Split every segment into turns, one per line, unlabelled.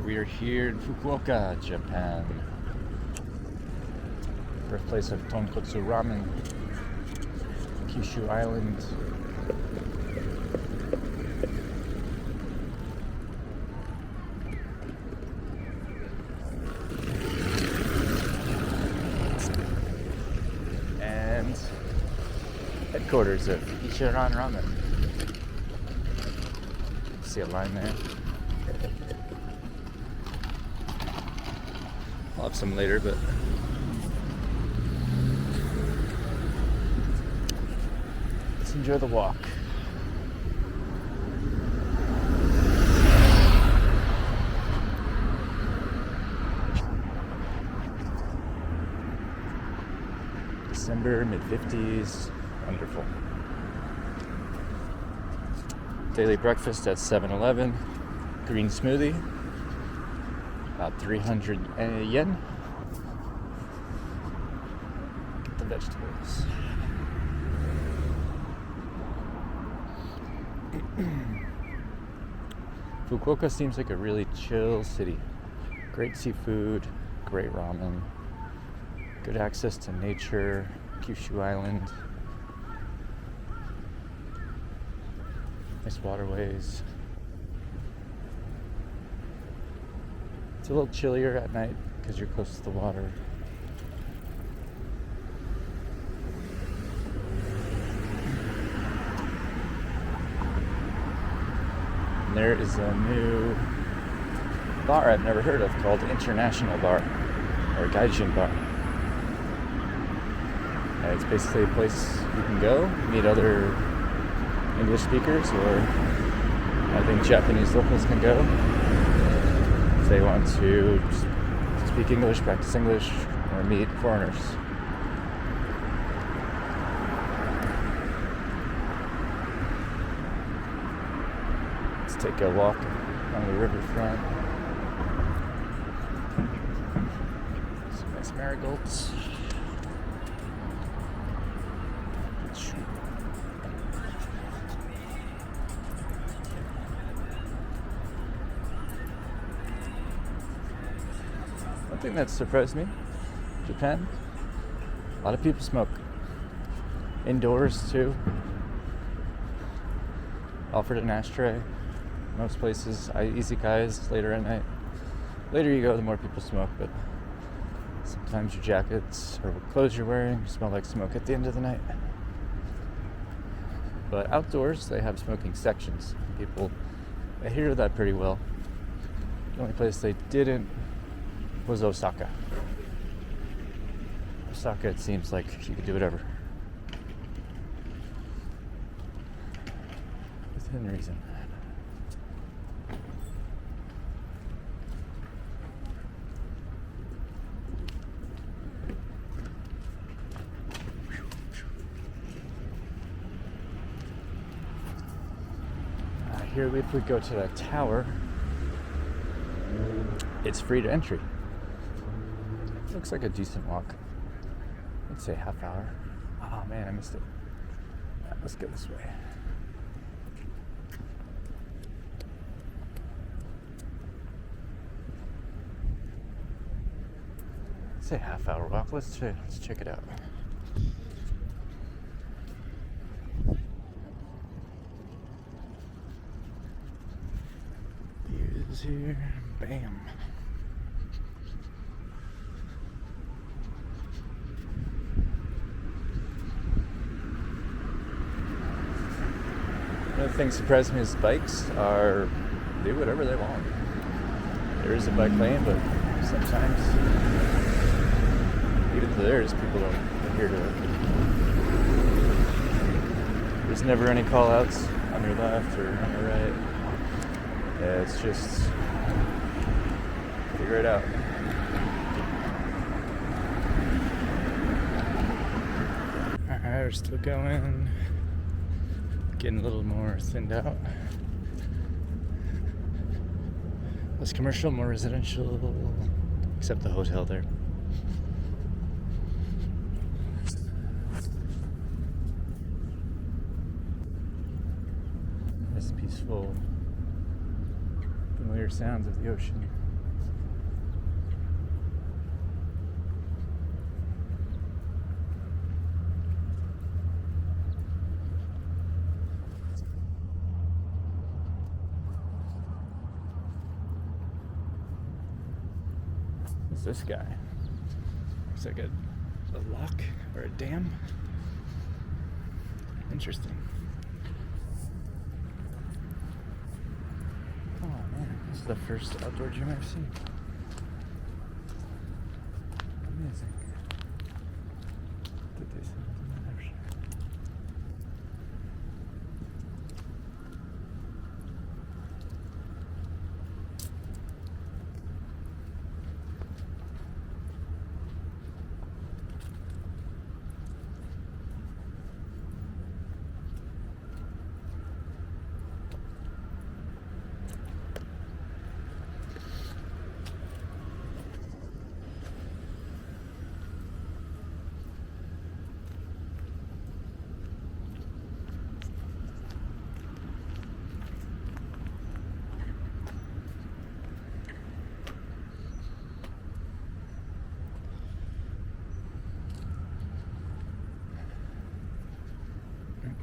We are here in Fukuoka, Japan. Birthplace of tonkotsu ramen. Kyushu Island. And headquarters of Ichiran Ramen. See a line there. I'll have some later, but let's enjoy the walk. December, mid-50s, wonderful. Daily breakfast at 7-Eleven, green smoothie, about 300 yen. Get the vegetables. Fukuoka seems like a really chill city. Great seafood, great ramen, good access to nature, Kyushu Island, nice waterways. It's a little chillier at night because you're close to the water. And there is a new bar I've never heard of called International Bar, or Gaijin Bar. It's basically a place you can go, meet other English speakers, or I think Japanese locals can go if they want to speak English, practice English, or meet foreigners. Let's take a walk on the riverfront. Some nice marigolds. One thing that surprised me, Japan, a lot of people smoke. Indoors too. Offered an ashtray. Most places, izakayas later at night. Later you go, the more people smoke, but sometimes your jackets or clothes you're wearing smell like smoke at the end of the night. But outdoors, they have smoking sections. People adhere to that pretty well. The only place they didn't was Osaka. Osaka, it seems like you could do whatever. Within reason. Here, if we go to that tower, it's free to entry. Looks like a decent walk. Let's say half hour. Oh man, I missed it. Let's go this way. Let's say half hour walk. Let's check it out. Views here. Bam. Another thing that surprised me is bikes do whatever they want. There is a bike lane, but sometimes even there is people don't adhere to it. There's never any call outs on your left or on your right. Yeah, it's just figure it out. Alright, we're still going. Getting a little more thinned out. Less commercial, more residential, except the hotel there. Nice, peaceful, familiar sounds of the ocean. What's this guy? Looks like a lock or a dam. Interesting. Oh man, this is the first outdoor gym I've seen. Amazing. Did they say that? I'm sure.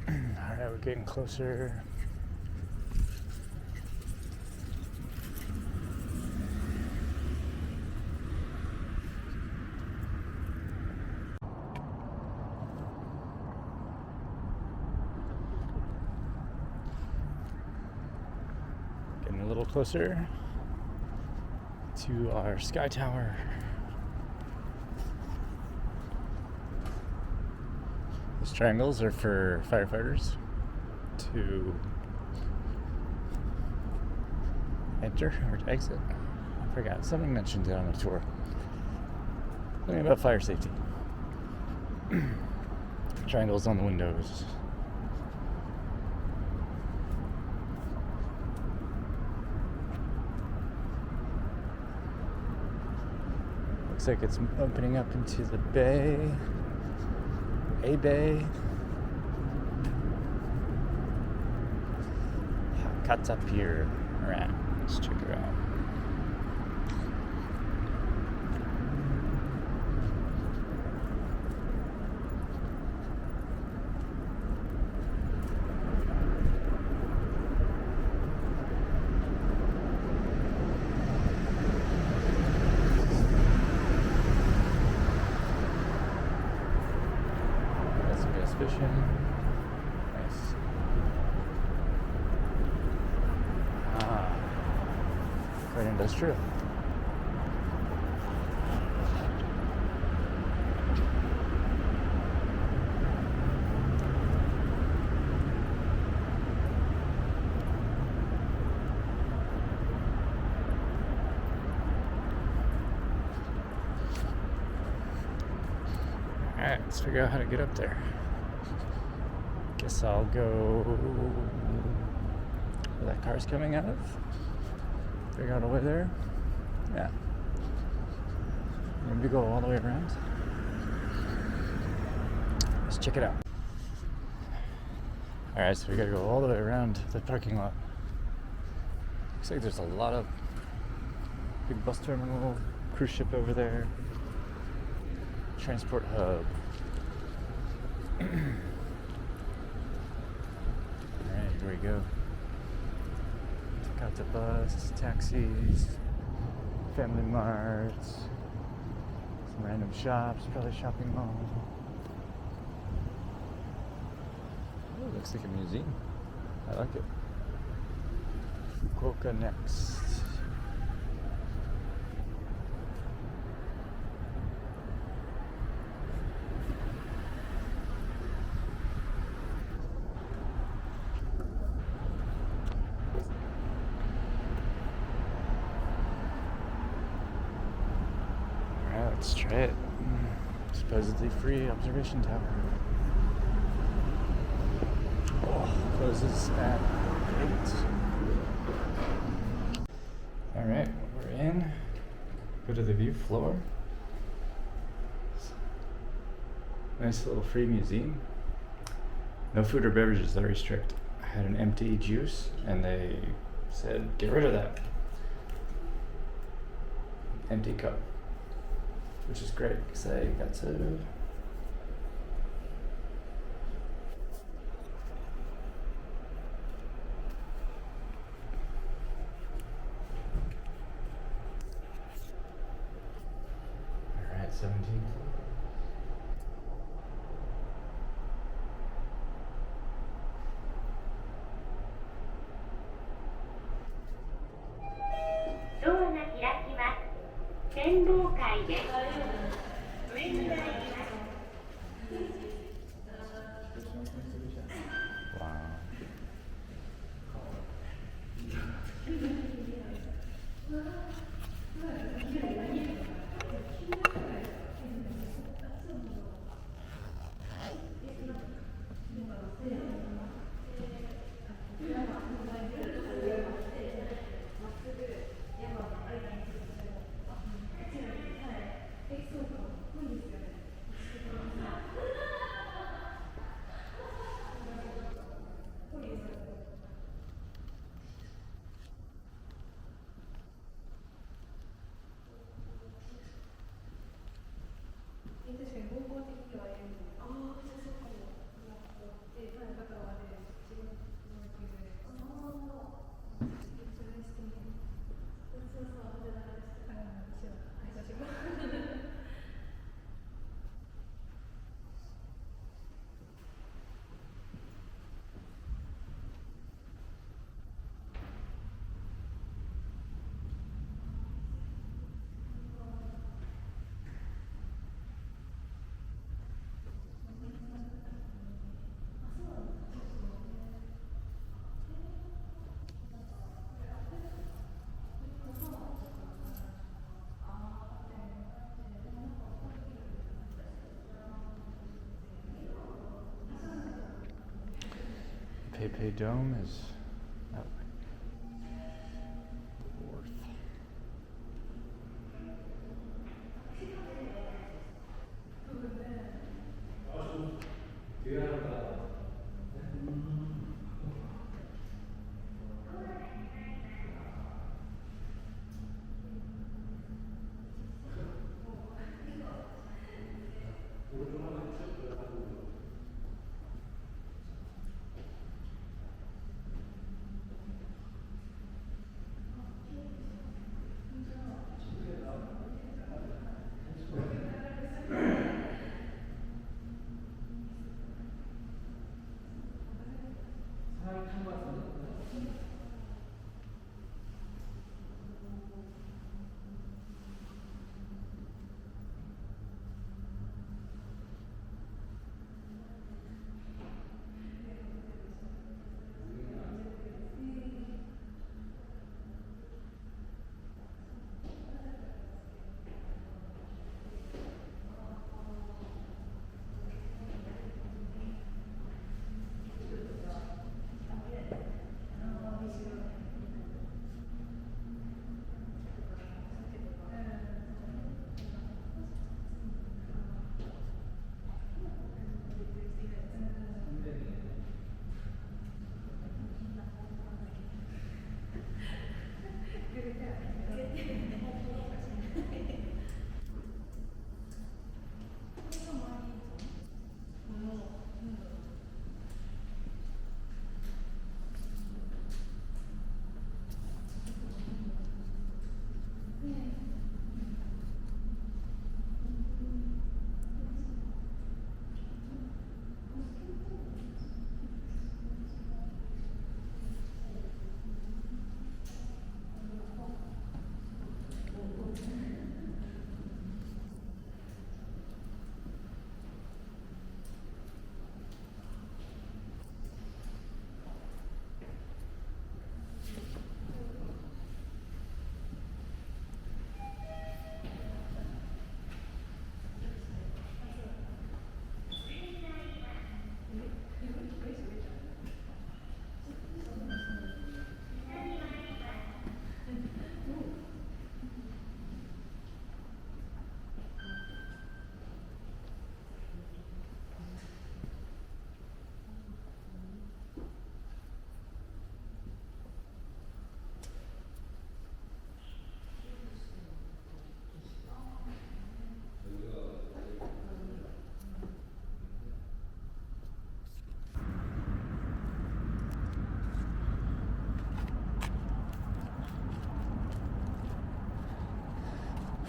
Alright, we're getting closer. Getting a little closer to our sky tower. Those triangles are for firefighters to enter or to exit. I forgot. Something mentioned it on the tour. Something about fire safety. Triangles on the windows. Looks like it's opening up into the bay. A bay. Hakata Pier. Alright, let's check it out. That's some guest fishing. Nice. Quite industrial. Alright, let's figure out how to get up there. Guess I'll go where that car's coming out of. Figure out a way there. Yeah. Maybe go all the way around. Let's check it out. Alright, so we gotta go all the way around the parking lot. Looks like there's a lot of big bus terminal, cruise ship over there, transport hub. Alright, here we go. Take out the bus, taxis, family marts, some random shops, probably shopping mall. Oh, it looks like a museum. I like it. Fukuoka next. Alright, let's try it. Supposedly free observation tower. Oh, closes at 8. Alright, we're in. Go to the view floor. Nice little free museum. No food or beverages, very strict. I had an empty juice and they said, get rid of that. Empty cup. Which is great because I got to
17th.
Wow. Pepe Dome is that way. North.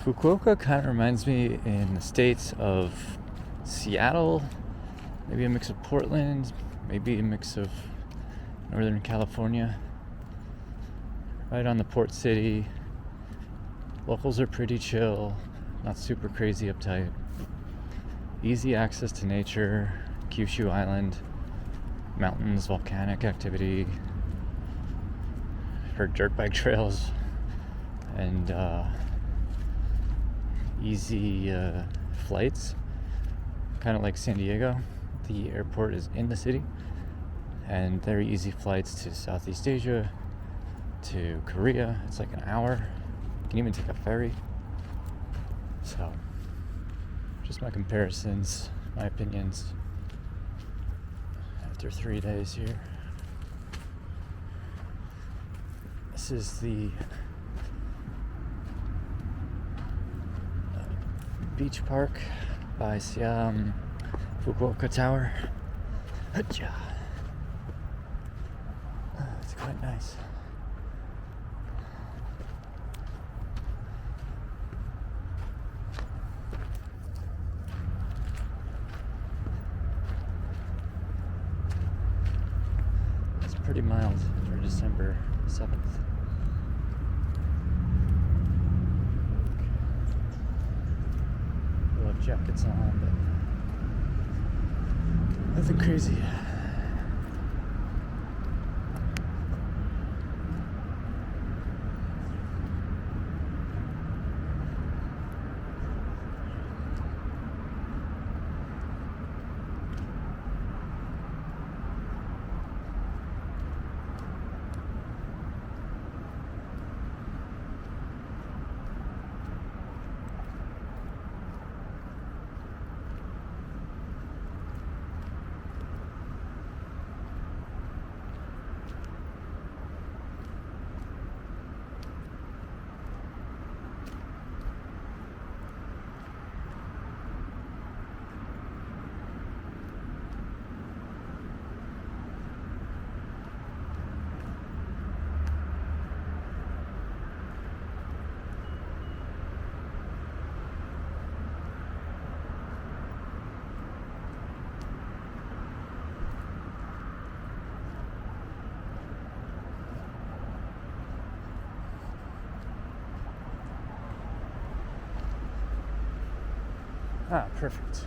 Fukuoka kind of reminds me in the States of Seattle, maybe a mix of Portland, maybe a mix of Northern California. Right on the port city. Locals are pretty chill, not super crazy uptight. Easy access to nature, Kyushu Island, mountains, volcanic activity, heard dirt bike trails, and easy flights, kind of like San Diego. The airport is in the city, and very easy flights to Southeast Asia, to Korea. It's like an hour. You can even take a ferry. So, just my comparisons, my opinions after 3 days here. This is the beach park by Fukuoka Tower. It's quite nice. It's pretty mild for December 7th. We'll have jackets on, but nothing crazy. Perfect.